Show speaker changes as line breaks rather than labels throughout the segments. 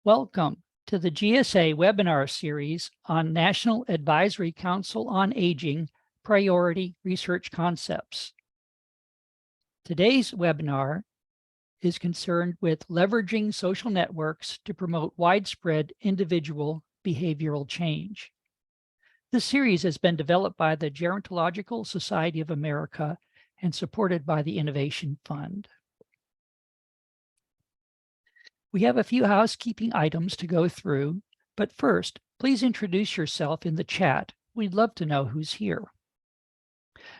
Welcome to the GSA webinar series on National Advisory Council on Aging Priority Research Concepts. Today's webinar is concerned with leveraging social networks to promote widespread individual behavioral change. This series has been developed by the Gerontological Society of America and supported by the Innovation Fund. We have a few housekeeping items to go through, but first, please introduce yourself in the chat. We'd love to know who's here.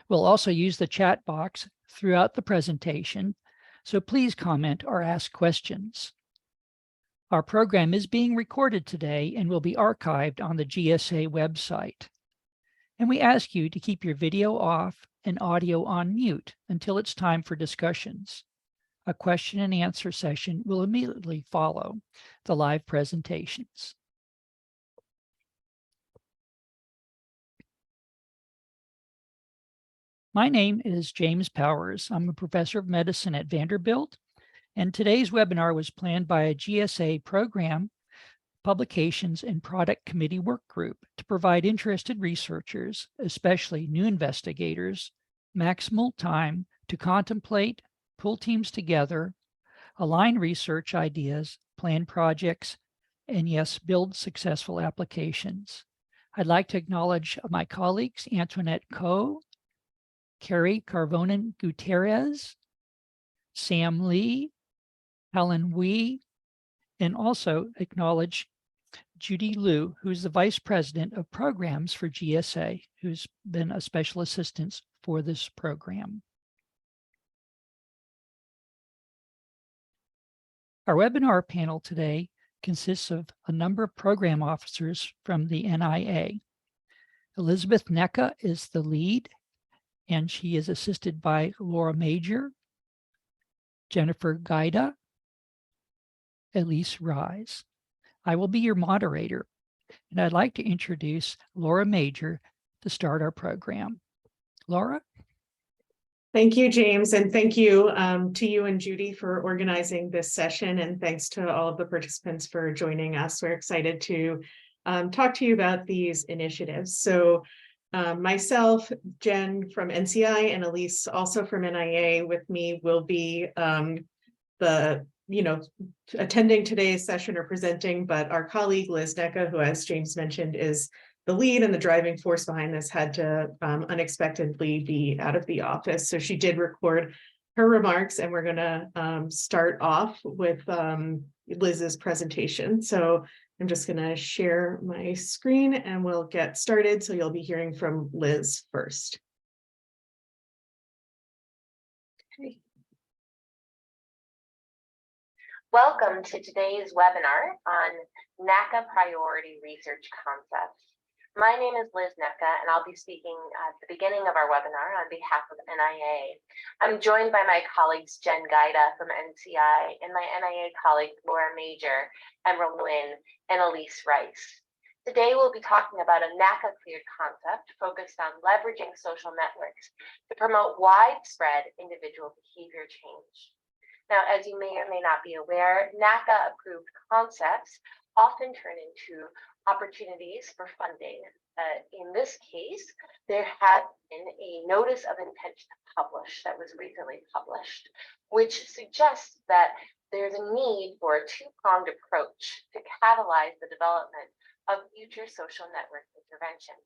We'll also use the chat box throughout the presentation, so please comment or ask questions. Our program is being recorded today and will be archived on the GSA website. And we ask you to keep your video off and audio on mute until it's time for discussions. A question and answer session will immediately follow the live presentations. My name is James Powers. I'm a professor of medicine at Vanderbilt, and today's webinar was planned by a GSA program, publications, and product committee work group to provide interested researchers, especially new investigators, maximal time to contemplate, pull teams together, align research ideas, plan projects, and yes, build successful applications. I'd like to acknowledge my colleagues, Antoinette Coe, Carrie Carvonen Gutierrez, Sam Lee, Helen Wee, and also acknowledge Judy Liu, who's the Vice President of Programs for GSA, who's been a special assistant for this program. Our webinar panel today consists of a number of program officers from the NIA. Elizabeth Necka is the lead, and she is assisted by Laura Major, Jennifer Guida, Elise Rise. I will be your moderator, and I'd like to introduce Laura Major to start our program. Laura?
Thank you, James, and thank you to you and Judy for organizing this session, and thanks to all of the participants for joining us. We're excited to talk to you about these initiatives. So myself, Jen from NCI, and Elise also from NIA with me will be attending today's session or presenting, but our colleague Liz Necka, who, as James mentioned, is the lead and the driving force behind this, had to unexpectedly be out of the office. So she did record her remarks, and we're going to start off with Liz's presentation. So I'm just going to share my screen and we'll get started. So you'll be hearing from Liz first.
Okay. Welcome to today's webinar on NACA Priority Research Concepts. My name is Liz Necka, and I'll be speaking at the beginning of our webinar on behalf of NIA. I'm joined by my colleagues Jen Guida from NCI and my NIA colleague Laura Major, Emerald Nguyen, and Elise Rice. Today we'll be talking about a NACA-cleared concept focused on leveraging social networks to promote widespread individual behavior change. Now, as you may or may not be aware, NACA-approved concepts often turn into opportunities for funding. In this case, there has been a notice of intent to publish that was recently published, which suggests that there's a need for a two-pronged approach to catalyze the development of future social network intervention.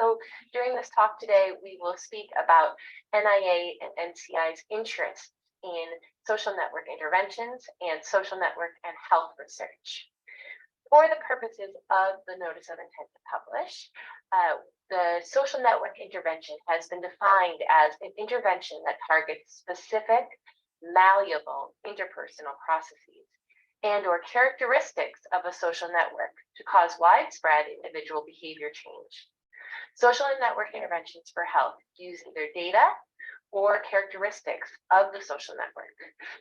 So during this talk today, we will speak about NIA and NCI's interest in social network interventions and social network and health research. For the purposes of the notice of intent to publish, the social network intervention has been defined as an intervention that targets specific, malleable interpersonal processes and or characteristics of a social network to cause widespread individual behavior change. Social and network interventions for health use either data or characteristics of the social network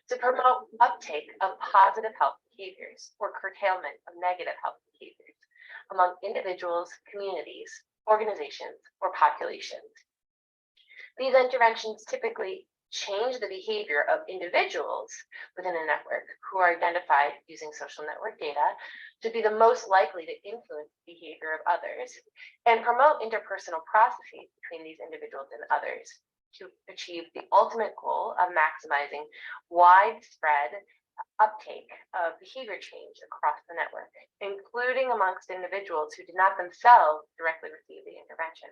to promote uptake of positive health behaviors or curtailment of negative health behaviors among individuals, communities, organizations, or populations. These interventions typically change the behavior of individuals within a network who are identified using social network data to be the most likely to influence the behavior of others, and promote interpersonal processes between these individuals and others to achieve the ultimate goal of maximizing widespread uptake of behavior change across the network, including amongst individuals who did not themselves directly receive the intervention.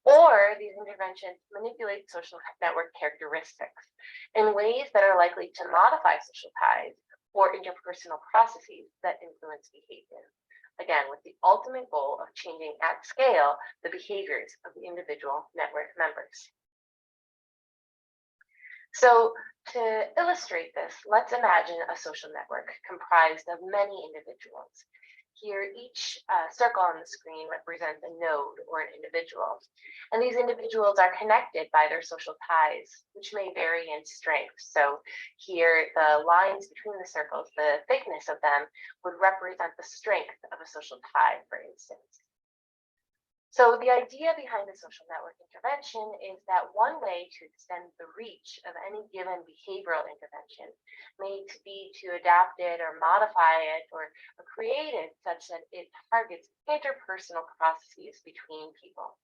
Or these interventions manipulate social network characteristics in ways that are likely to modify social ties or interpersonal processes that influence behavior. Again, with the ultimate goal of changing at scale the behaviors of the individual network members. So to illustrate this, let's imagine a social network comprised of many individuals. Here, each circle on the screen represents a node or an individual. And these individuals are connected by their social ties, which may vary in strength. So here, the lines between the circles, the thickness of them would represent the strength of a social tie, for instance. So the idea behind the social network intervention is that one way to extend the reach of any given behavioral intervention may be to adapt it or modify it or create it such that it targets interpersonal processes between people.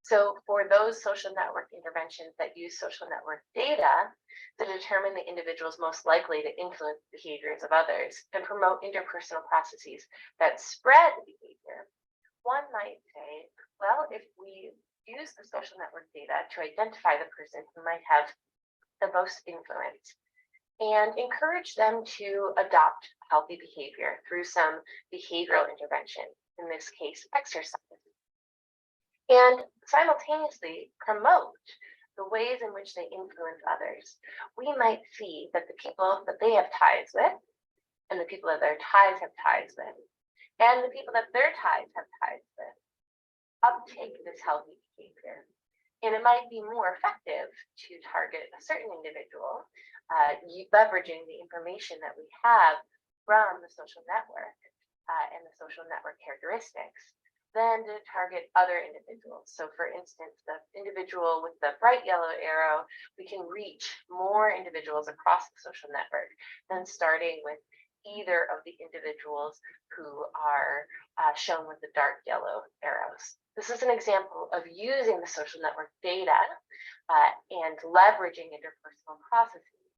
So for those social network interventions that use social network data to determine the individuals most likely to influence behaviors of others and promote interpersonal processes that spread behavior, one might say, well, if we use the social network data to identify the person who might have the most influence and encourage them to adopt healthy behavior through some behavioral intervention, in this case, exercise, and simultaneously promote the ways in which they influence others, we might see that the people that they have ties with, and the people that their ties have ties with, and the people that their ties have ties with, uptake this healthy behavior. And it might be more effective to target a certain individual, leveraging the information that we have from the social network and the social network characteristics, than to target other individuals. So for instance, the individual with the bright yellow arrow, we can reach more individuals across the social network than starting with either of the individuals who are shown with the dark yellow arrows. This is an example of using the social network data and leveraging interpersonal processes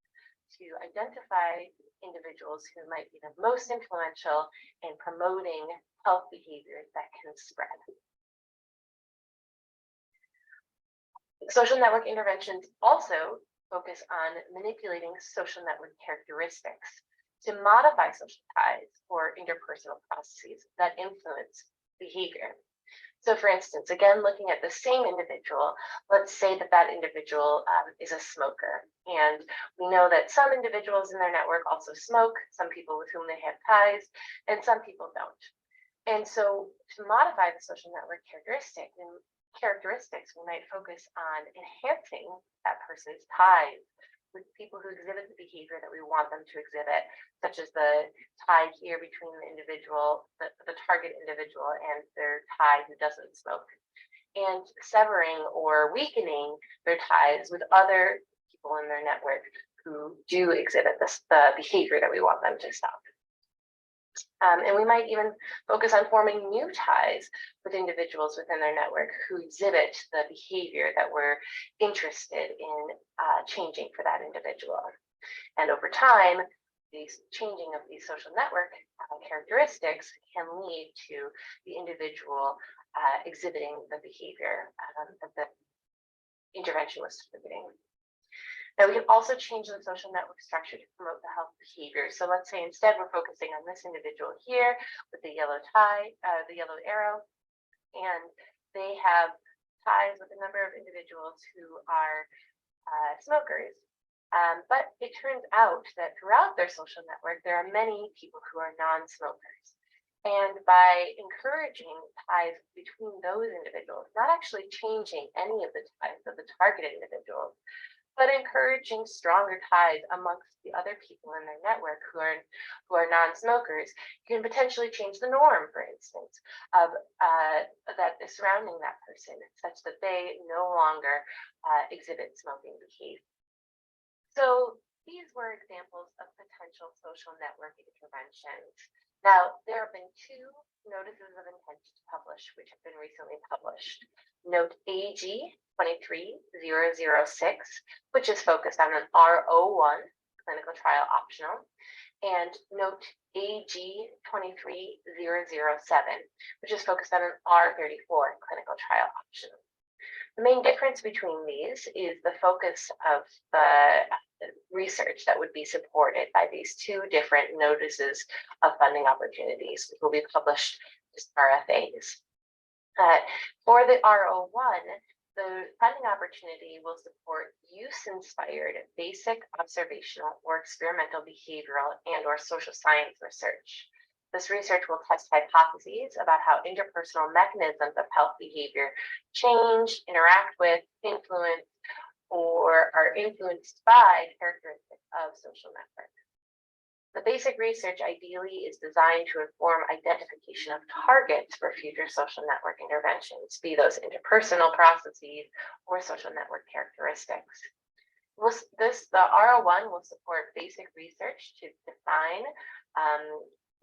to identify individuals who might be the most influential in promoting health behaviors that can spread. Social network interventions also focus on manipulating social network characteristics to modify social ties or interpersonal processes that influence behavior. So for instance, again, looking at the same individual, let's say that that individual is a smoker. And we know that some individuals in their network also smoke, some people with whom they have ties, and some people don't. And so to modify the social network characteristics, we might focus on enhancing that person's ties with people who exhibit the behavior that we want them to exhibit, such as the tie here between the individual, the target individual, and their tie who doesn't smoke, and severing or weakening their ties with other people in their network who do exhibit the behavior that we want them to stop. And we might even focus on forming new ties with individuals within their network who exhibit the behavior that we're interested in changing for that individual. And over time, these changing of these social network characteristics can lead to the individual exhibiting the behavior that the intervention was targeting. Now we can also change the social network structure to promote the health behavior. So let's say instead we're focusing on this individual here with the yellow tie, the yellow arrow, and they have ties with a number of individuals who are smokers. But it turns out that throughout their social network, there are many people who are non-smokers. And by encouraging ties between those individuals, not actually changing any of the ties of the targeted individuals, but encouraging stronger ties amongst the other people in their network who are non-smokers, can potentially change the norm, for instance, of that is surrounding that person such that they no longer exhibit smoking behavior. So these were examples of potential social network interventions. Now, there have been 2 notices of intent to publish, which have been recently published. Note AG 23006, which is focused on an R01 clinical trial optional, and note AG 23007, which is focused on an R34 clinical trial optional. The main difference between these is the focus of the research that would be supported by these 2 different notices of funding opportunities, which will be published as RFAs. For the R01, the funding opportunity will support use-inspired basic observational or experimental behavioral and/or social science research. This research will test hypotheses about how interpersonal mechanisms of health behavior change, interact with, influence, or are influenced by characteristics of social networks. The basic research ideally is designed to inform identification of targets for future social network interventions, be those interpersonal processes or social network characteristics. The R01 will support basic research to define,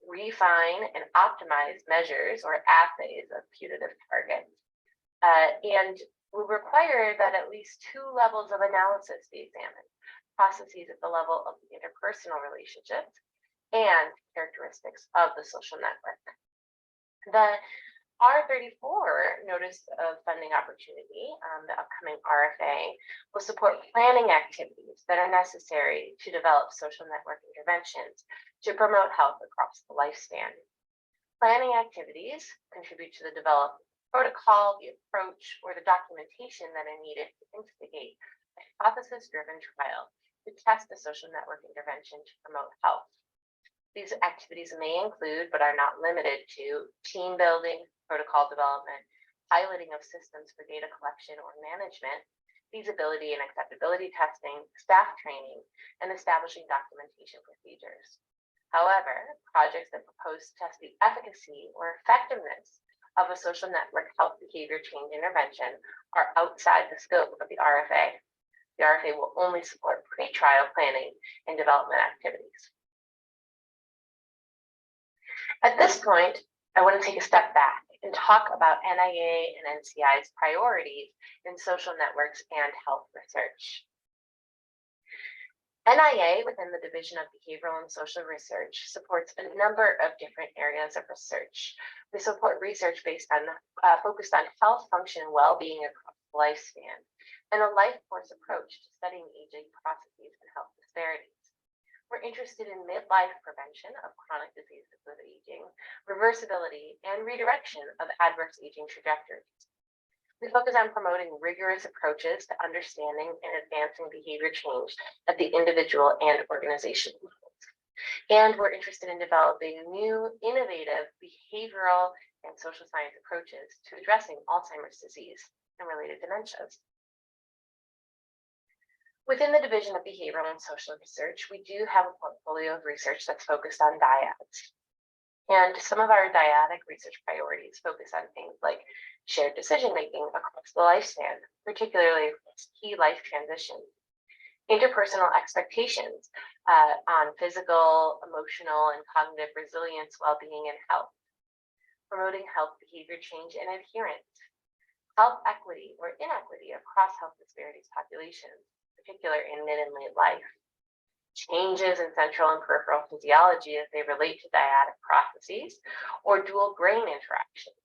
refine, and optimize measures or assays of putative targets, and will require that at least 2 levels of analysis be examined: processes at the level of the interpersonal relationships and characteristics of the social network. The R34 Notice of Funding Opportunity, the upcoming RFA, will support planning activities that are necessary to develop social network interventions to promote health across the lifespan. Planning activities contribute to the development protocol, the approach, or the documentation that are needed to instigate a hypothesis-driven trial to test the social network intervention to promote health. These activities may include, but are not limited to, team building, protocol development, piloting of systems for data collection or management, feasibility and acceptability testing, staff training, and establishing documentation procedures. However, projects that propose to test the efficacy or effectiveness of a social network health behavior change intervention are outside the scope of the RFA. The RFA will only support pre-trial planning and development activities. At this point, I want to take a step back and talk about NIA and NCI's priorities in social networks and health research. NIA, within the Division of Behavioral and Social Research, supports a number of different areas of research. We support research focused on health, function, and well-being across the lifespan, and a life course approach to studying aging processes and health disparities. We're interested in midlife prevention of chronic diseases with aging, reversibility, and redirection of adverse aging trajectories. We focus on promoting rigorous approaches to understanding and advancing behavior change at the individual and organizational levels. And we're interested in developing new, innovative behavioral and social science approaches to addressing Alzheimer's disease and related dementias. Within the Division of Behavioral and Social Research, we do have a portfolio of research that's focused on dyads. And some of our dyadic research priorities focus on things like shared decision-making across the lifespan, particularly across key life transitions, interpersonal expectations on physical, emotional, and cognitive resilience, well-being, and health, promoting health behavior change and adherence, health equity or inequity across health disparities populations, particularly in mid and late life, changes in central and peripheral physiology as they relate to dyadic processes or dual brain interactions,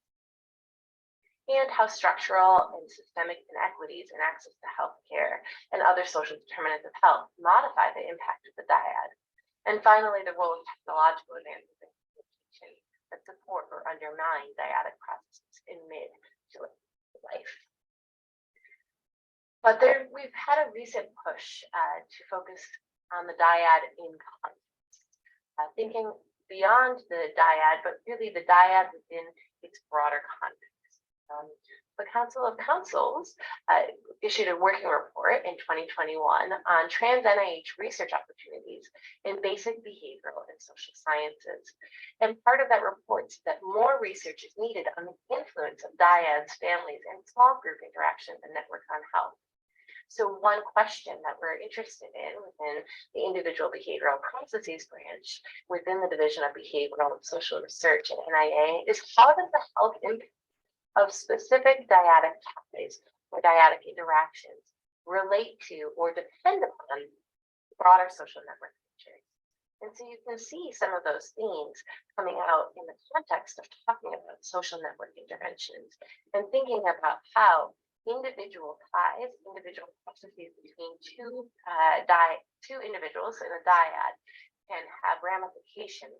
and how structural and systemic inequities in access to healthcare and other social determinants of health modify the impact of the dyad. And finally, the role of technological advances in communication that support or undermine dyadic processes in mid to late life. But we've had a recent push to focus on the dyad in context, thinking beyond the dyad, but really the dyad within its broader context. The Council of Councils issued a working report in 2021 on trans NIH research opportunities studies in basic behavioral and social sciences. And part of that reports that more research is needed on the influence of dyads, families, and small group interactions and networks on health. So one question that we're interested in within the individual behavioral processes branch within the Division of Behavioral and Social Research at NIA is how does the health impact of specific dyadic pathways or dyadic interactions relate to or depend upon broader social network features. And so you can see some of those themes coming out in the context of talking about social network interventions and thinking about how individual ties, individual processes between two individuals in a dyad can have ramifications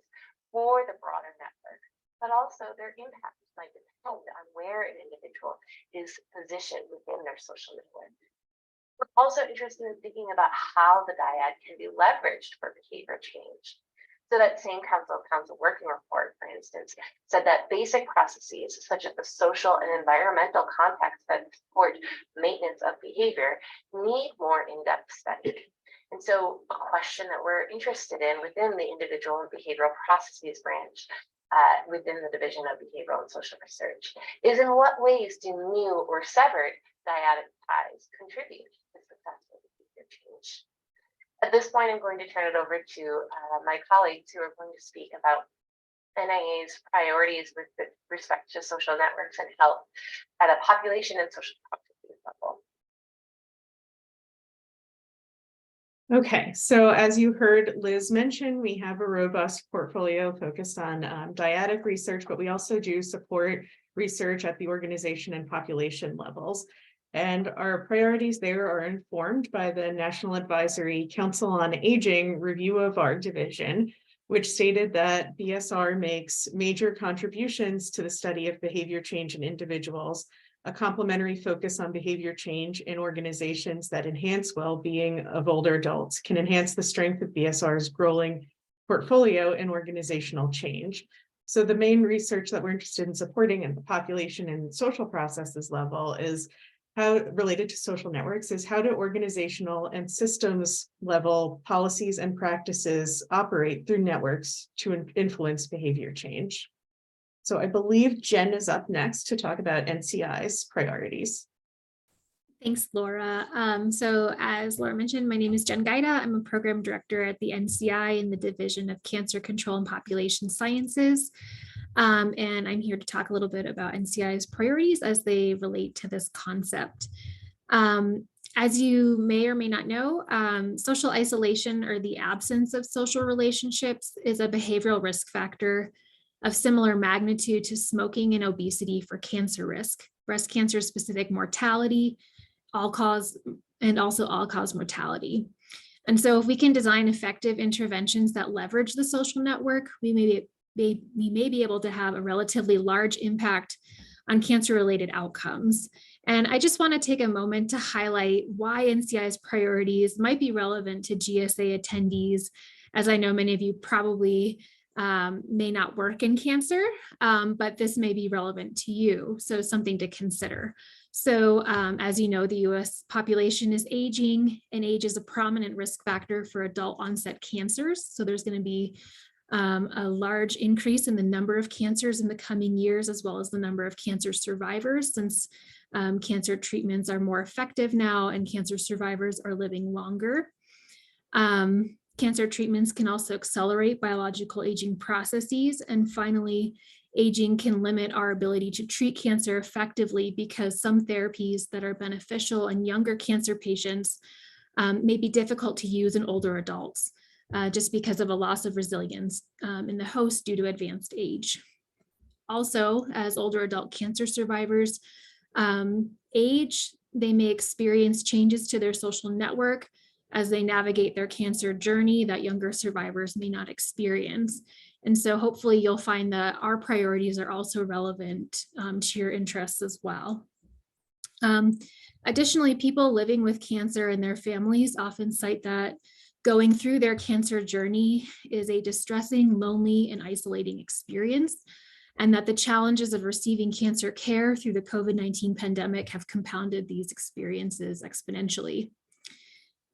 for the broader network, but also their impact might depend on where an individual is positioned within their social network. We're also interested in thinking about how the dyad can be leveraged for behavior change. So that same council working report, for instance, said that basic processes such as the social and environmental context that support maintenance of behavior need more in-depth study. And so a question that we're interested in within the individual and behavioral processes branch within the Division of Behavioral and Social Research is in what ways do new or severed dyadic ties contribute to successful behavior change? At this point, I'm going to turn it over to my colleagues who are going to speak about NIA's priorities with respect to social networks and health at a population and social processes level.
Okay, so as you heard Liz mention, we have a robust portfolio focused on dyadic research, but we also do support research at the organization and population levels. And our priorities there are informed by the National Advisory Council on Aging review of our division, which stated that BSR makes major contributions to the study of behavior change in individuals, a complementary focus on behavior change in organizations that enhance well-being of older adults can enhance the strength of BSR's growing portfolio in organizational change. So the main research that we're interested in supporting at the population and social processes level is how related to social networks is how do organizational and systems level policies and practices operate through networks to influence behavior change. So I believe Jen is up next to talk about NCI's priorities.
Thanks, Laura. So as Laura mentioned, my name is Jen Guida. I'm a program director at the NCI in the Division of Cancer Control and Population Sciences. And I'm here to talk a little bit about NCI's priorities as they relate to this concept. As you may or may not know, social isolation or the absence of social relationships is a behavioral risk factor of similar magnitude to smoking and obesity for cancer risk, breast cancer specific mortality, all-cause mortality. And so if we can design effective interventions that leverage the social network, we may be able to have a relatively large impact on cancer-related outcomes. And I just want to take a moment to highlight why NCI's priorities might be relevant to GSA attendees, as I know many of you probably may not work in cancer, but this may be relevant to you, so something to consider. So as you know, the US population is aging, and age is a prominent risk factor for adult onset cancers. So there's going to be a large increase in the number of cancers in the coming years, as well as the number of cancer survivors, since cancer treatments are more effective now and cancer survivors are living longer. Cancer treatments can also accelerate biological aging processes. And finally, aging can limit our ability to treat cancer effectively because some therapies that are beneficial in younger cancer patients may be difficult to use in older adults, just because of a loss of resilience in the host due to advanced age. Also, as older adult cancer survivors age, they may experience changes to their social network as they navigate their cancer journey that younger survivors may not experience. And so hopefully you'll find that our priorities are also relevant to your interests as well. Additionally, people living with cancer and their families often cite that going through their cancer journey is a distressing, lonely, and isolating experience, and that the challenges of receiving cancer care through the COVID-19 pandemic have compounded these experiences exponentially.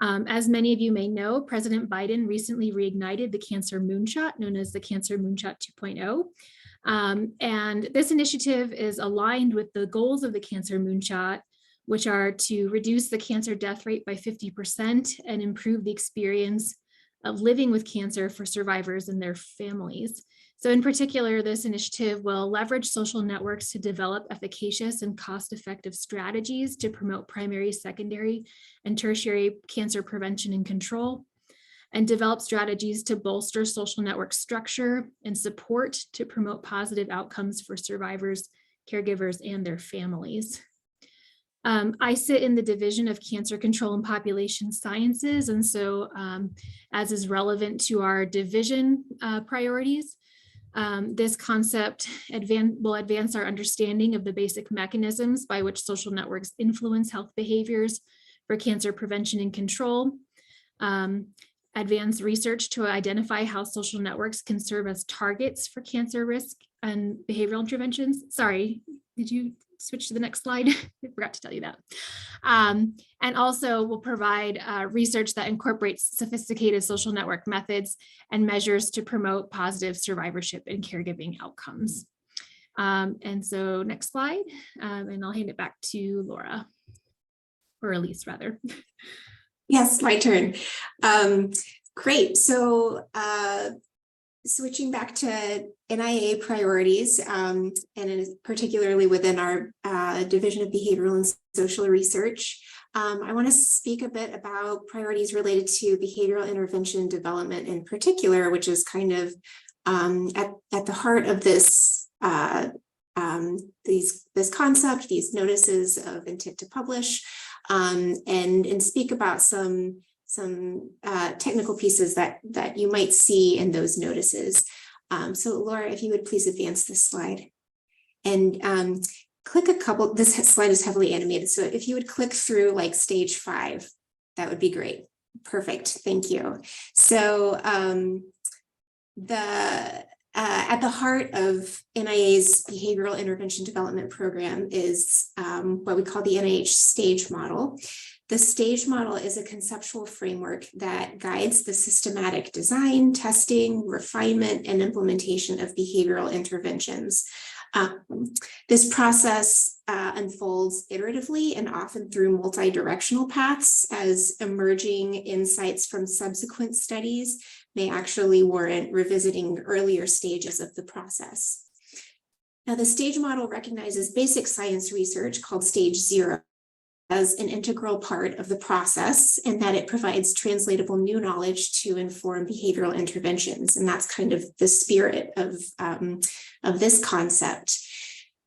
As many of you may know, President Biden recently reignited the Cancer Moonshot, known as the Cancer Moonshot 2.0. And this initiative is aligned with the goals of the Cancer Moonshot, which are to reduce the cancer death rate by 50% and improve the experience of living with cancer for survivors and their families. So in particular, this initiative will leverage social networks to develop efficacious and cost-effective strategies to promote primary, secondary, and tertiary cancer prevention and control, and develop strategies to bolster social network structure and support to promote positive outcomes for survivors, caregivers, and their families. I sit in the Division of Cancer Control and Population Sciences, and so as is relevant to our division priorities, this concept will advance our understanding of the basic mechanisms by which social networks influence health behaviors for cancer prevention and control, advance research to identify how social networks can serve as targets for cancer risk and behavioral interventions. Sorry, did you switch to the next slide? I forgot to tell you that. And also will provide research that incorporates sophisticated social network methods and measures to promote positive survivorship and caregiving outcomes. And so next slide, and I'll hand it back to Laura, or Elise rather.
Yes, my turn. Great. So switching back to NIA priorities, and particularly within our Division of Behavioral and Social Research, I want to speak a bit about priorities related to behavioral intervention development in particular, which is kind of at the heart of this this concept, these notices of intent to publish, and speak about some technical pieces that you might see in those notices. So Laura, if you would please advance this slide and click a couple, this slide is heavily animated. So if you would click through like stage 5, that would be great. Perfect, thank you. So at the heart of NIA's Behavioral Intervention Development Program is what we call the NIH Stage Model. The Stage Model is a conceptual framework that guides the systematic design, testing, refinement, and implementation of behavioral interventions. This process unfolds iteratively and often through multi-directional paths, as emerging insights from subsequent studies may actually warrant revisiting earlier stages of the process. Now, the Stage Model recognizes basic science research called Stage 0 as an integral part of the process, and that it provides translatable new knowledge to inform behavioral interventions. And that's kind of the spirit of this concept.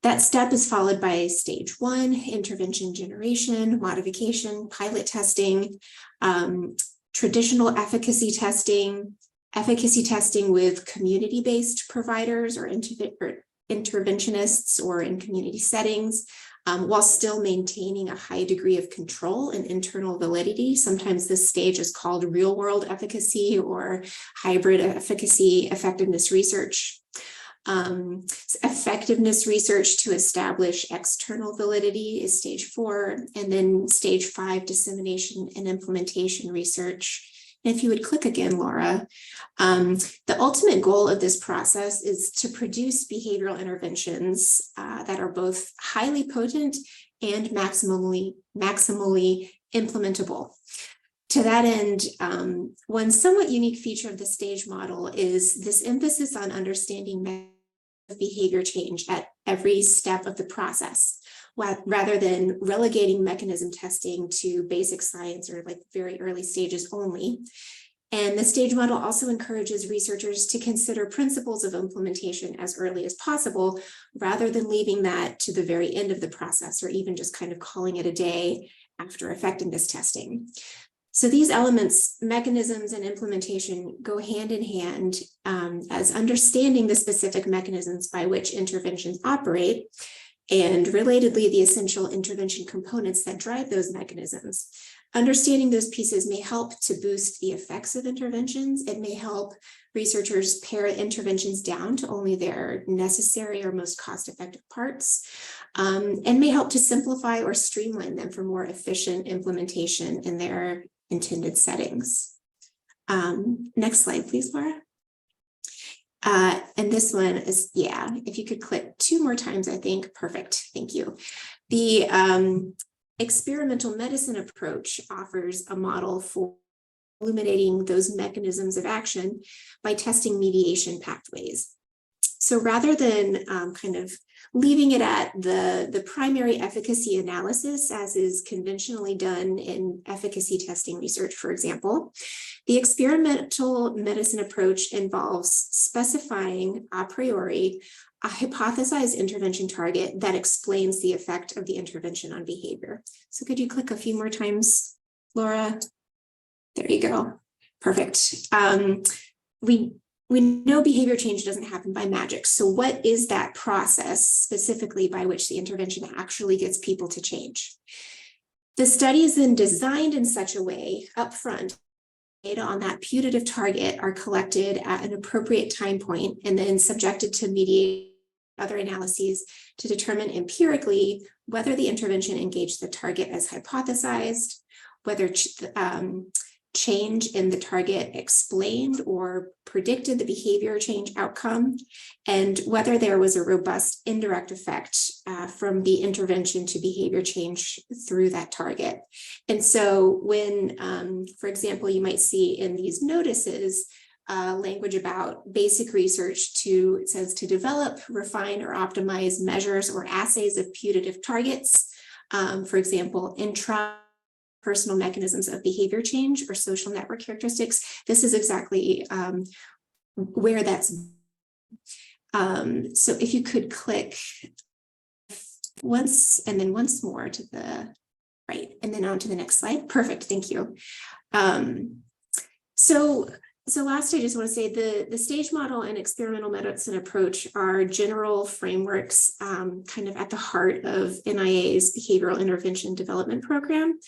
That step is followed by Stage 1, intervention generation, modification, pilot testing, traditional efficacy testing with community-based providers or interventionists or in community settings, while still maintaining a high degree of control and internal validity. Sometimes this stage is called real-world efficacy or hybrid efficacy effectiveness research. Effectiveness research to establish external validity is Stage 4, and then Stage 5, dissemination and implementation research. And if you would click again, Laura, the ultimate goal of this process is to produce behavioral interventions that are both highly potent and maximally implementable. To that end, one somewhat unique feature of the Stage Model is this emphasis on understanding behavior change at every step of the process, rather than relegating mechanism testing to basic science or like very early stages only. And the Stage Model also encourages researchers to consider principles of implementation as early as possible, rather than leaving that to the very end of the process, or even just kind of calling it a day after effectiveness testing. So these elements, mechanisms, and implementation go hand in hand, as understanding the specific mechanisms by which interventions operate, and relatedly, the essential intervention components that drive those mechanisms. Understanding those pieces may help to boost the effects of interventions. It may help researchers pare interventions down to only their necessary or most cost-effective parts, and may help to simplify or streamline them for more efficient implementation in their intended settings. Next slide, please, Laura. And this one is, yeah, if you could click 2 more times, I think, perfect, thank you. The experimental medicine approach offers a model for illuminating those mechanisms of action by testing mediation pathways. So rather than kind of leaving it at the primary efficacy analysis, as is conventionally done in efficacy testing research, for example, the experimental medicine approach involves specifying a priori a hypothesized intervention target that explains the effect of the intervention on behavior. So could you click a few more times, Laura? There you go. Perfect. We know behavior change doesn't happen by magic. So what is that process specifically by which the intervention actually gets people to change? The study is then designed in such a way upfront, data on that putative target are collected at an appropriate time point and then subjected to mediate other analyses to determine empirically whether the intervention engaged the target as hypothesized, whether change in the target explained or predicted the behavior change outcome, and whether there was a robust indirect effect from the intervention to behavior change through that target. And so when, for example, you might see in these notices, language about basic research it says to develop, refine, or optimize measures or assays of putative targets, for example, interpersonal mechanisms of behavior change or social network characteristics. This is exactly where that's. So if you could click once and then once more to the right, and then on to the next slide. Perfect, thank you. So last, I just want to say the stage model and experimental medicine approach are general frameworks kind of at the heart of NIA's behavioral intervention development program.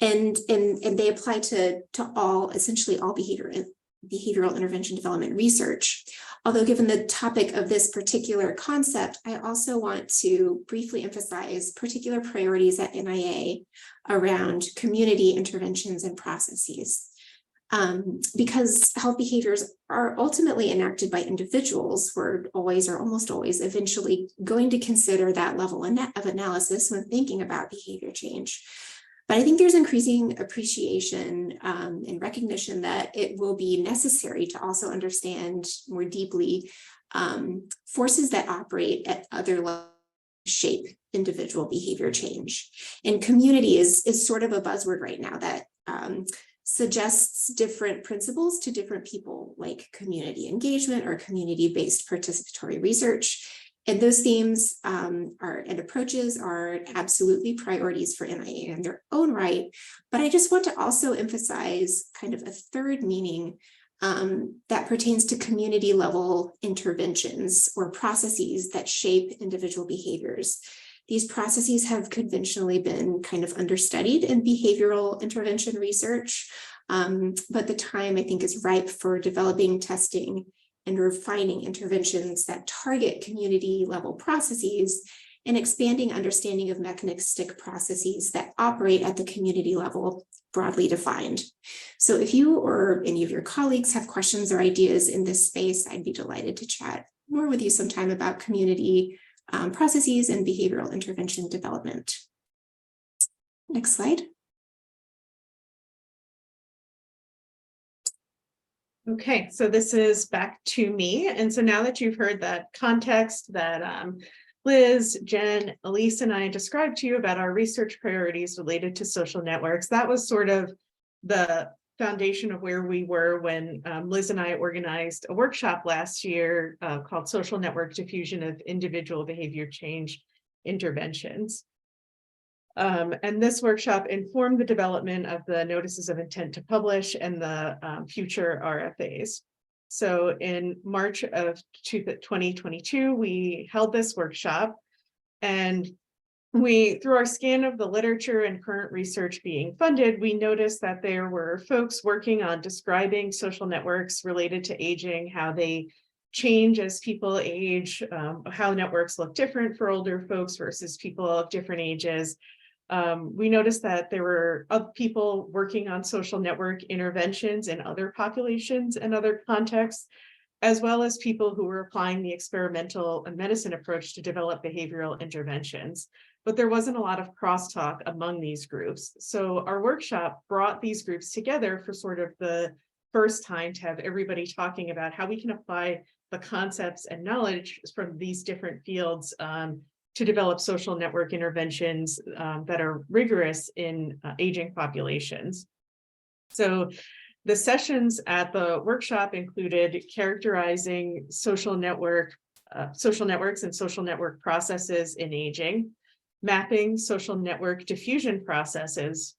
And they apply to essentially all behavioral intervention development research. Although given the topic of this particular concept, I also want to briefly emphasize particular priorities at NIA around community interventions and processes. Because health behaviors are ultimately enacted by individuals, we're always or almost always eventually going to consider that level of analysis when thinking about behavior change. But I think there's increasing appreciation and recognition that it will be necessary to also understand more deeply forces that operate at other levels shape individual behavior change. And community is sort of a buzzword right now that suggests different principles to different people, like community engagement or community-based participatory research. And those themes and approaches are absolutely priorities for NIA in their own right. But I just want to also emphasize kind of a third meaning that pertains to community level interventions or processes that shape individual behaviors. These processes have conventionally been kind of understudied in behavioral intervention research, but the time I think is ripe for developing, testing, and refining interventions that target community level processes and expanding understanding of mechanistic processes that operate at the community level broadly defined. So if you or any of your colleagues have questions or ideas in this space, I'd be delighted to chat more with you sometime about community processes and behavioral intervention development. Next slide.
Okay, so this is back to me. And so now that you've heard that context that Liz, Jen, Elise, and I described to you about our research priorities related to social networks, that was sort of the foundation of where we were when Liz and I organized a workshop last year called Social Network Diffusion of Individual Behavior Change Interventions. And this workshop informed the development of the notices of intent to publish and the future RFAs. So in March of 2022, we held this workshop, and through our scan of the literature and current research being funded, we noticed that there were folks working on describing social networks related to aging, how they change as people age, how networks look different for older folks versus people of different ages. We noticed that there were other people working on social network interventions in other populations and other contexts, as well as people who were applying the experimental medicine approach to develop behavioral interventions. But there wasn't a lot of crosstalk among these groups. So our workshop brought these groups together for sort of the first time to have everybody talking about how we can apply the concepts and knowledge from these different fields to develop social network interventions that are rigorous in aging populations. So the sessions at the workshop included characterizing social networks and social network processes in aging, mapping social network diffusion processes,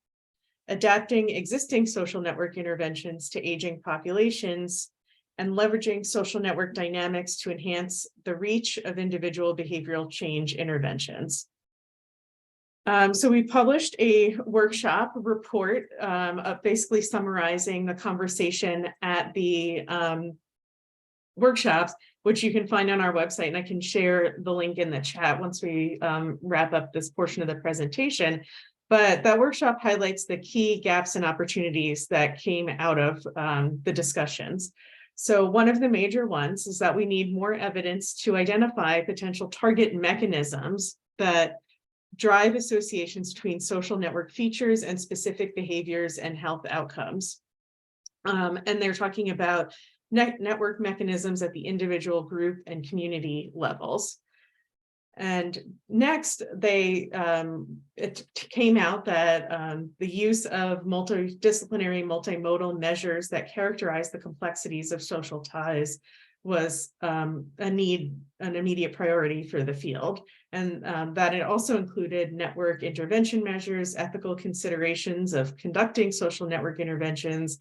adapting existing social network interventions to aging populations, and leveraging social network dynamics to enhance the reach of individual behavioral change interventions. So we published a workshop report basically summarizing the conversation at the workshops, which you can find on our website, and I can share the link in the chat once we wrap up this portion of the presentation. But that workshop highlights the key gaps and opportunities that came out of the discussions. So one of the major ones is that we need more evidence to identify potential target mechanisms that drive associations between social network features and specific behaviors and health outcomes. And they're talking about network mechanisms at the individual, group, and community levels. And next, it came out that the use of multidisciplinary, multimodal measures that characterize the complexities of social ties was an immediate priority for the field. And that it also included network intervention measures, ethical considerations of conducting social network interventions,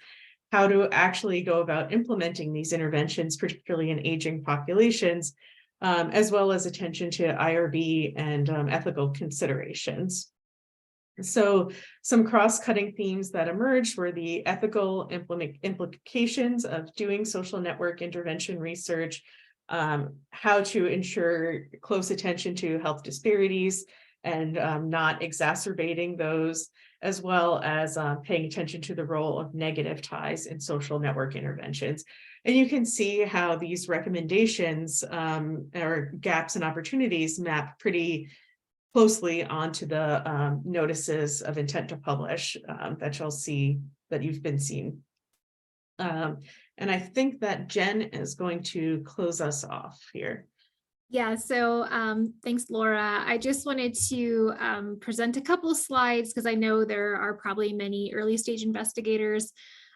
how to actually go about implementing these interventions, particularly in aging populations, as well as attention to IRB and ethical considerations. So some cross-cutting themes that emerged were the ethical implications of doing social network intervention research, how to ensure close attention to health disparities and not exacerbating those, as well as paying attention to the role of negative ties in social network interventions. And you can see how these recommendations or gaps and opportunities map pretty closely onto the notices of intent to publish that you'll see that you've been seeing. And I think that Jen is going to close us off here.
Yeah, so thanks, Laura. I just wanted to present a couple slides because I know there are probably many early stage investigators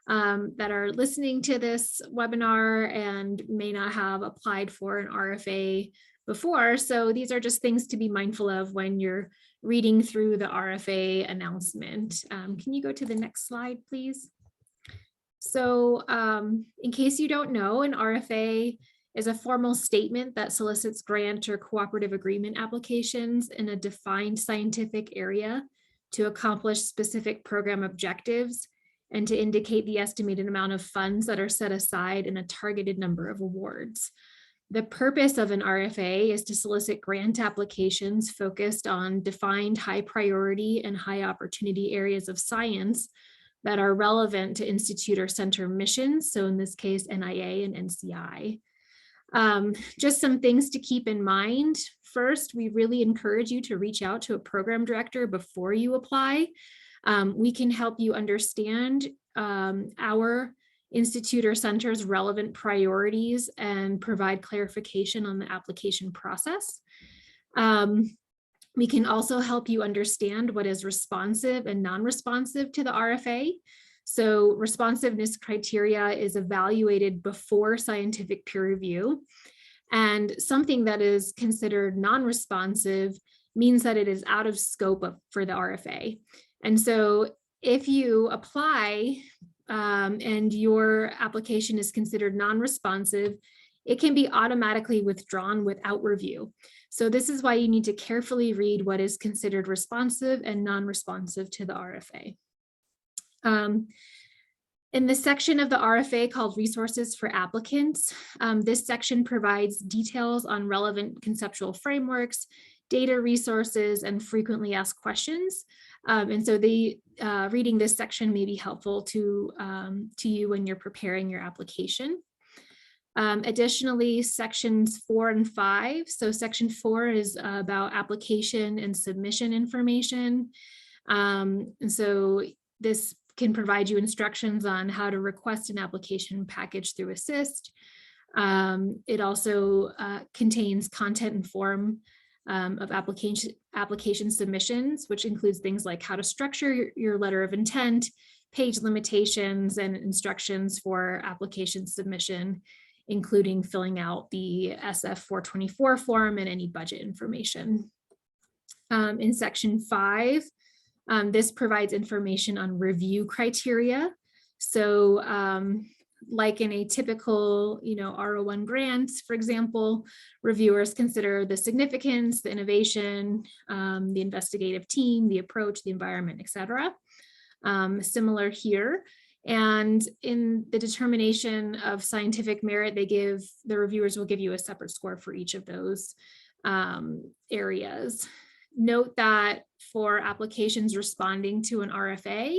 that are listening to this webinar and may not have applied for an RFA before. So these are just things to be mindful of when you're reading through the RFA announcement. Can you go to the next slide, please? So in case you don't know, an RFA is a formal statement that solicits grant or cooperative agreement applications in a defined scientific area to accomplish specific program objectives and to indicate the estimated amount of funds that are set aside in a targeted number of awards. The purpose of an RFA is to solicit grant applications focused on defined high priority and high opportunity areas of science that are relevant to institute or center missions. So in this case, NIA and NCI. Just some things to keep in mind. First, we really encourage you to reach out to a program director before you apply. We can help you understand our institute or center's relevant priorities and provide clarification on the application process. We can also help you understand what is responsive and non-responsive to the RFA. So responsiveness criteria is evaluated before scientific peer review, and something that is considered non-responsive means that it is out of scope for the RFA. And so if you apply and your application is considered non-responsive, it can be automatically withdrawn without review. So this is why you need to carefully read what is considered responsive and non-responsive to the RFA. In the section of the RFA called Resources for Applicants, this section provides details on relevant conceptual frameworks, data resources, and frequently asked questions. And so reading this section may be helpful to you when you're preparing your application. Additionally, sections 4 and 5. So section 4 is about application and submission information. And so this can provide you instructions on how to request an application package through Assist. It also contains content and form of application submissions, which includes things like how to structure your letter of intent, page limitations, and instructions for application submission, including filling out the SF 424 form and any budget information. In section 5, this provides information on review criteria. So like in a typical, R01 grant, for example, reviewers consider the significance, the innovation, the investigative team, the approach, the environment, etc. Similar here. And in the determination of scientific merit, the reviewers will give you a separate score for each of those areas. Note that for applications responding to an RFA,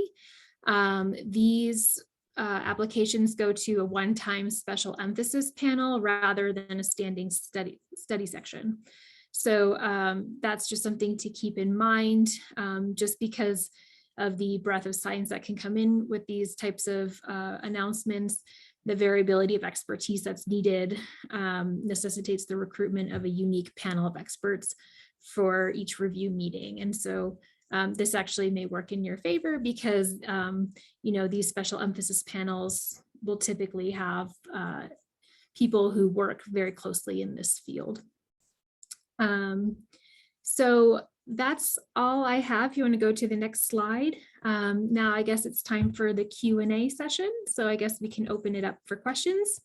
these applications go to a one-time special emphasis panel rather than a standing study section. So that's just something to keep in mind, just because of the breadth of science that can come in with these types of announcements. The variability of expertise that's needed necessitates the recruitment of a unique panel of experts for each review meeting. And so this actually may work in your favor because, these special emphasis panels will typically have people who work very closely in this field. So that's all I have. If you want to go to the next slide. Now, I guess it's time for the Q&A session. So I guess we can open it up for questions,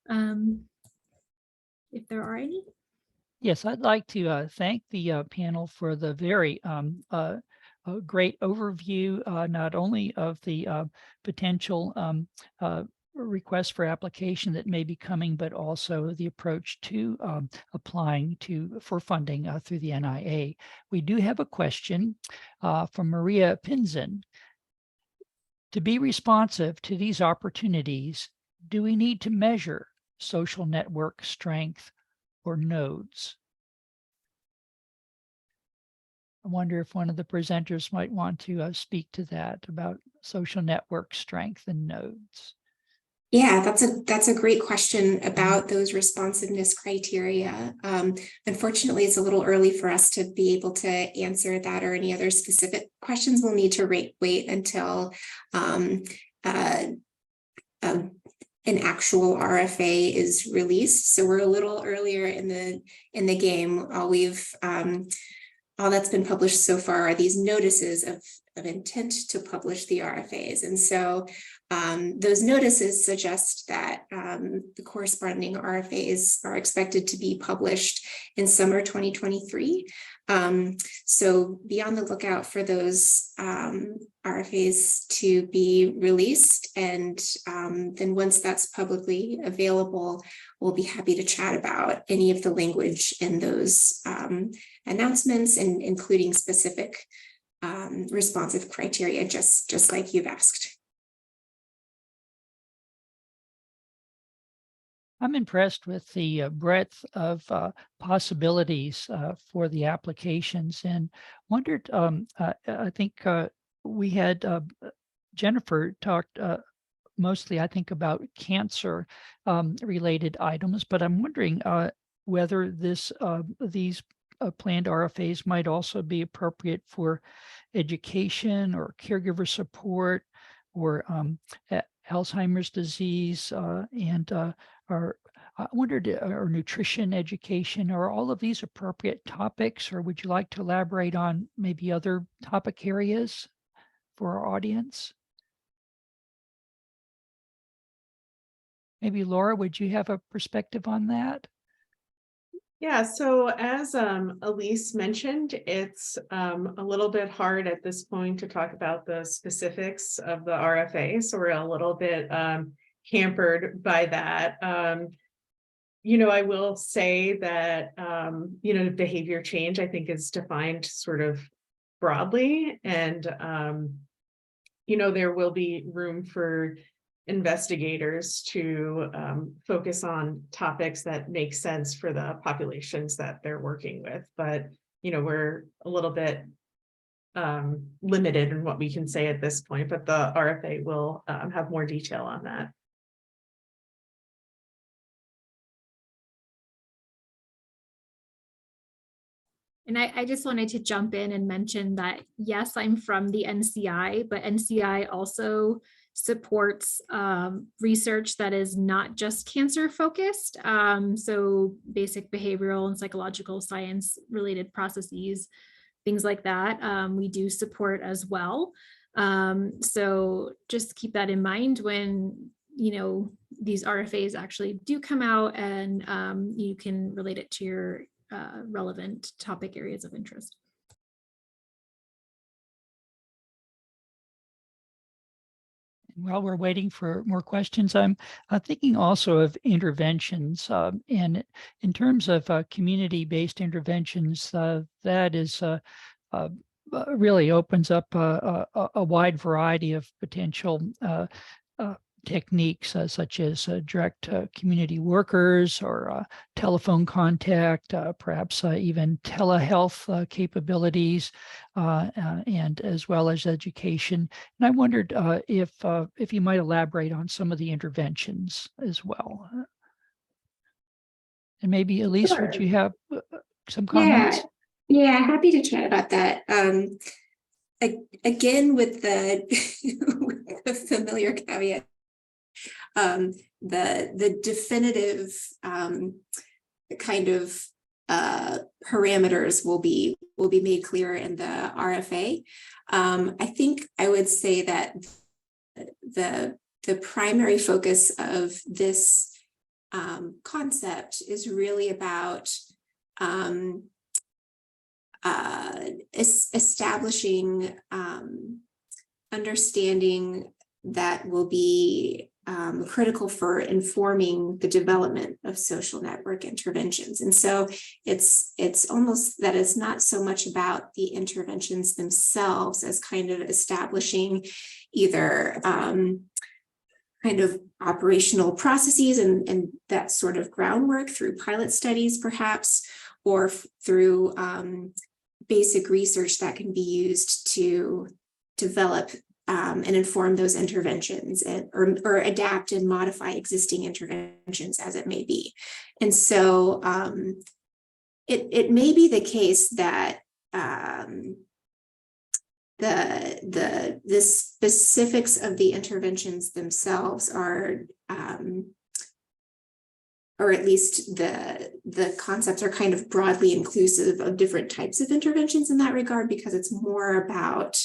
if there are any.
Yes, I'd like to thank the panel for the very great overview, not only of the potential requests for application that may be coming, but also the approach to applying for funding through the NIA. We do have a question from Maria Pinzon. To be responsive to these opportunities, do we need to measure social network strength or nodes? I wonder if one of the presenters might want to speak to that about social network strength and nodes.
Yeah, that's a great question about those responsiveness criteria. Unfortunately, it's a little early for us to be able to answer that or any other specific questions. We'll need to wait until an actual RFA is released. So we're a little earlier in the game. All that's been published so far are these notices of intent to publish the RFAs. And so those notices suggest that the corresponding RFAs are expected to be published in summer 2023. So be on the lookout for those RFAs to be released. And then once that's publicly available, we'll be happy to chat about any of the language in those announcements, and including specific responsive criteria, just like you've asked.
I'm impressed with the breadth of possibilities for the applications, and wondered, I think we had Jennifer talked mostly, I think, about cancer related items, but I'm wondering whether these planned RFAs might also be appropriate for education or caregiver support or Alzheimer's disease or I wondered, or nutrition education. Are all of these appropriate topics, or would you like to elaborate on maybe other topic areas for our audience? Maybe Laura, would you have a perspective on that?
Yeah, so as Elise mentioned, it's a little bit hard at this point to talk about the specifics of the RFA, so we're a little bit hampered by that. I will say that, behavior change, I think, is defined sort of broadly, and, there will be room for investigators to focus on topics that make sense for the populations that they're working with. But, we're a little bit limited in what we can say at this point, but the RFA will have more detail on that.
And I just wanted to jump in and mention that, yes, I'm from the NCI, but NCI also supports research that is not just cancer focused. So basic behavioral and psychological science related processes, things like that, we do support as well. So just keep that in mind when, these RFAs actually do come out, and you can relate it to your relevant topic areas of interest.
While we're waiting for more questions, I'm thinking also of interventions, and in terms of community-based interventions, that is really opens up a wide variety of potential techniques, such as direct community workers, or telephone contact, perhaps even telehealth capabilities, and as well as education. And I wondered if you might elaborate on some of the interventions as well. And maybe Elise,
Sure.
would you have some comments?
Yeah, happy to chat about that. Again, with the, with the familiar caveat, the definitive kind of parameters will be made clear in the RFA. I think I would say that the primary focus of this concept is really about establishing understanding that will be critical for informing the development of social network interventions. And so it's almost that it's not so much about the interventions themselves as kind of establishing either kind of operational processes and that sort of groundwork through pilot studies, perhaps, or through basic research that can be used to develop and inform those interventions, or adapt and modify existing interventions as it may be. And so it may be the case that the specifics of the interventions themselves are, or at least the concepts are kind of broadly inclusive of different types of interventions in that regard, because it's more about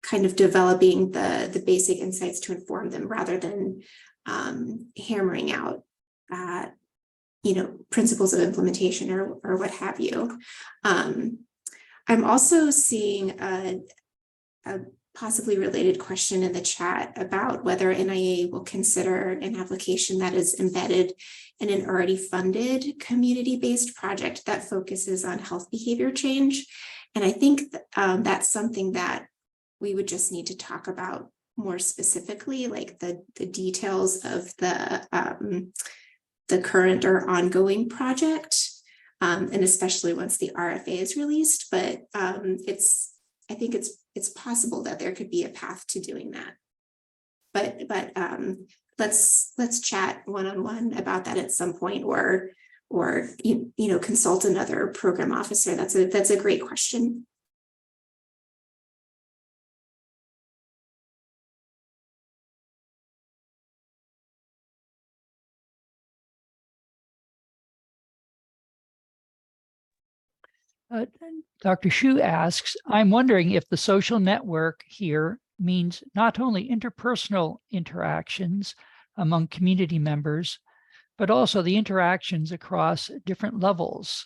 kind of developing the basic insights to inform them, rather than hammering out principles of implementation or what have you. I'm also seeing a possibly related question in the chat about whether NIA will consider an application that is embedded in an already funded community-based project that focuses on health behavior change. And I think that's something that we would just need to talk about more specifically, like the details of the current or ongoing project, and especially once the RFA is released. But I think it's possible that there could be a path to doing that. But let's chat one-on-one about that at some point, or consult another program officer. That's a great question.
Dr. Xu asks, I'm wondering if the social network here means not only interpersonal interactions among community members, but also the interactions across different levels,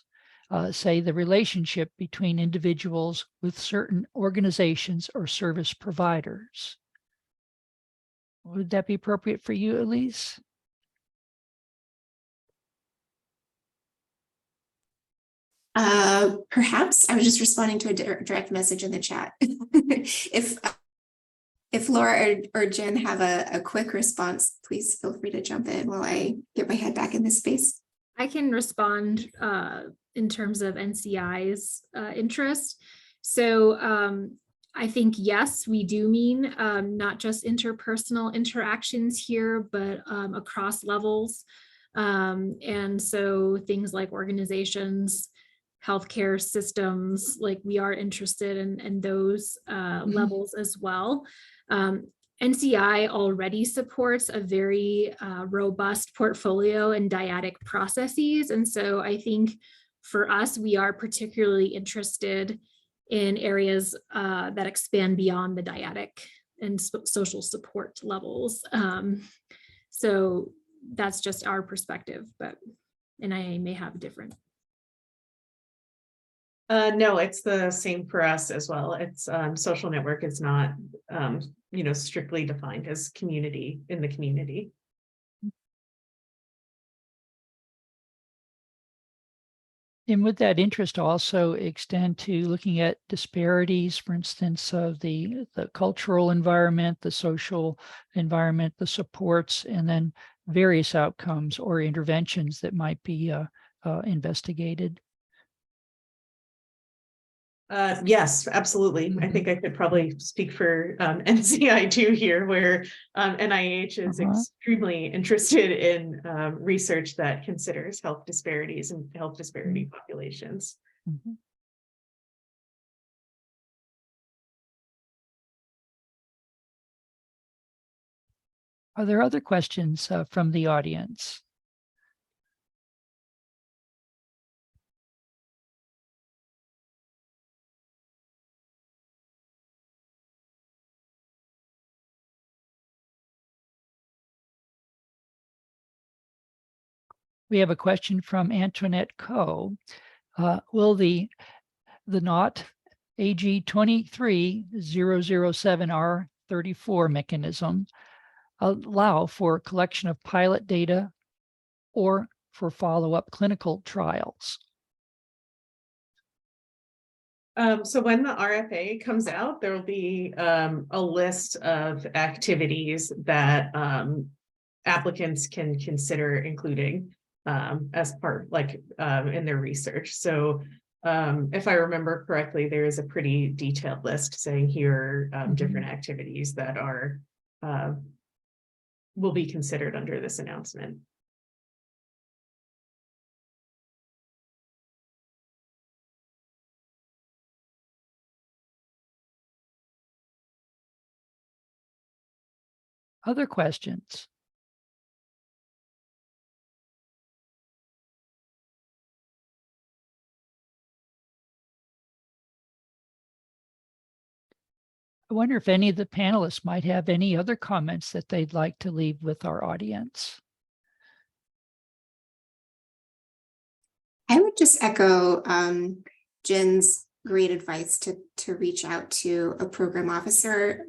say the relationship between individuals with certain organizations or service providers. Would that be appropriate for you, Elise?
Perhaps I was just responding to a direct message in the chat. If Laura or Jen have a quick response, please feel free to jump in while I get my head back in this space.
I can respond in terms of NCI's interest. So I think, yes, we do mean not just interpersonal interactions here, but across levels. And so things like organizations, healthcare systems, like we are interested in those levels as well. NCI already supports a very robust portfolio and dyadic processes. And so I think for us, we are particularly interested in areas that expand beyond the dyadic and social support levels. So that's just our perspective, but NIA may have different.
No, it's the same for us as well. It's social network is not, strictly defined as community in the community.
And would that interest also extend to looking at disparities, for instance, of the cultural environment, the social environment, the supports, and then various outcomes or interventions that might be investigated?
Yes, absolutely. I think I could probably speak for NCI too here, where NIH is extremely interested in research that considers health disparities and health disparity populations.
Are there other questions from the audience? We have a question from Antoinette Coe. Will the NOT AG 23007R34 mechanism allow for collection of pilot data or for follow-up clinical trials?
So when the RFA comes out, there will be a list of activities that applicants can consider including as part, in their research. So if I remember correctly, there is a pretty detailed list saying here are different activities that are will be considered under this announcement.
Other questions? I wonder if any of the panelists might have any other comments that they'd like to leave with our audience.
I would just echo Jen's great advice to reach out to a program officer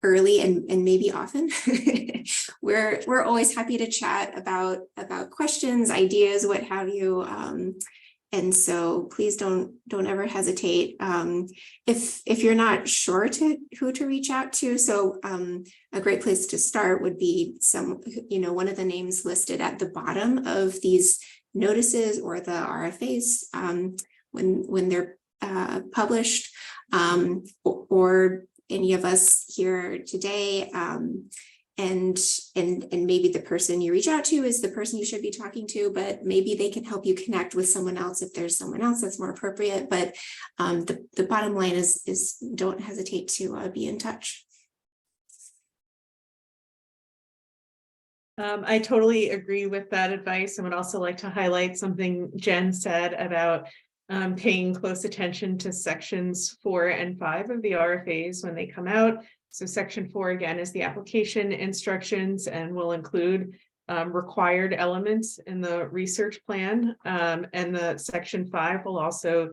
early and maybe often. We're always happy to chat about questions, ideas, what have you. And so please don't ever hesitate. If you're not sure who to reach out to, so a great place to start would be one of the names listed at the bottom of these notices or the RFAs when they're published, or any of us here today. And maybe the person you reach out to is the person you should be talking to, but maybe they can help you connect with someone else if there's someone else that's more appropriate. But the bottom line is don't hesitate to be in touch.
I totally agree with that advice. I would also like to highlight something Jen said about paying close attention to sections 4 and 5 of the RFAs when they come out. So section 4 again is the application instructions and will include required elements in the research plan. And the section 5 will also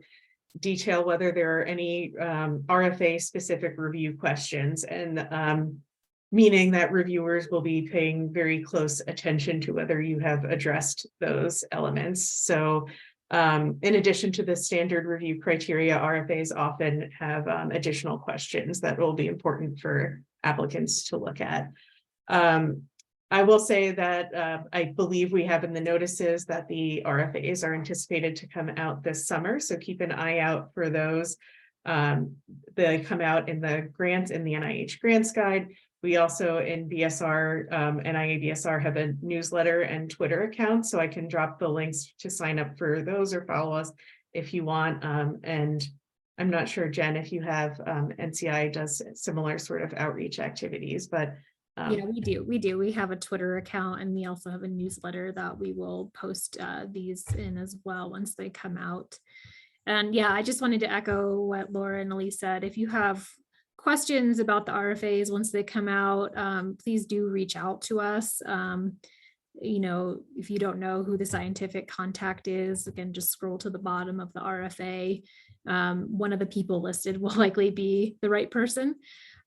detail whether there are any RFA specific review questions. And meaning that reviewers will be paying very close attention to whether you have addressed those elements. So in addition to the standard review criteria, RFAs often have additional questions that will be important for applicants to look at. I will say that I believe we have in the notices that the RFAs are anticipated to come out this summer, so keep an eye out for those. They come out in the grants, in the NIH grants guide. We also in BSR, NIA BSR have a newsletter and Twitter account, so I can drop the links to sign up for those or follow us if you want. And I'm not sure, Jen, if you have NCI does similar sort of outreach activities, but
yeah, we do. We have a Twitter account, and we also have a newsletter that we will post these in as well once they come out. And yeah, I just wanted to echo what Laura and Elise said. If you have questions about the RFAs once they come out, please do reach out to us. You know, if you don't know who the scientific contact is, again, just scroll to the bottom of the RFA. One of the people listed will likely be the right person.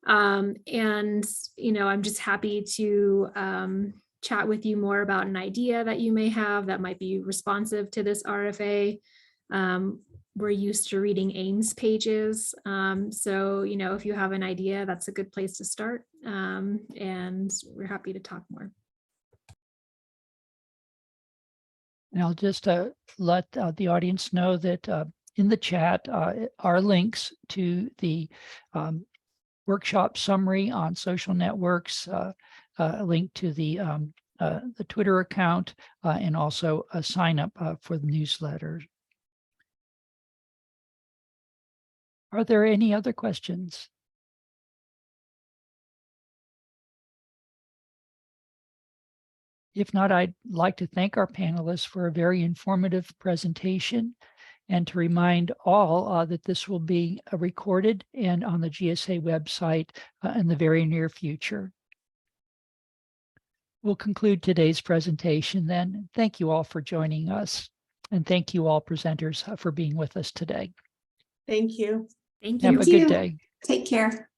And, you know, I'm just happy to chat with you more about an idea that you may have that might be responsive to this RFA. We're used to reading Ames pages. So, you know, if you have an idea, that's a good place to start. And we're happy to talk more.
And I'll just let the audience know that in the chat are links to the workshop summary on social networks, a link to the Twitter account, and also a sign up for the newsletter. Are there any other questions? If not, I'd like to thank our panelists for a very informative presentation and to remind all that this will be recorded and on the GSA website in the very near future. We'll conclude today's presentation then. Thank you all for joining us, and thank you all presenters for being with us today.
thank you.
Thank
Have
you.
a good day.
Take care.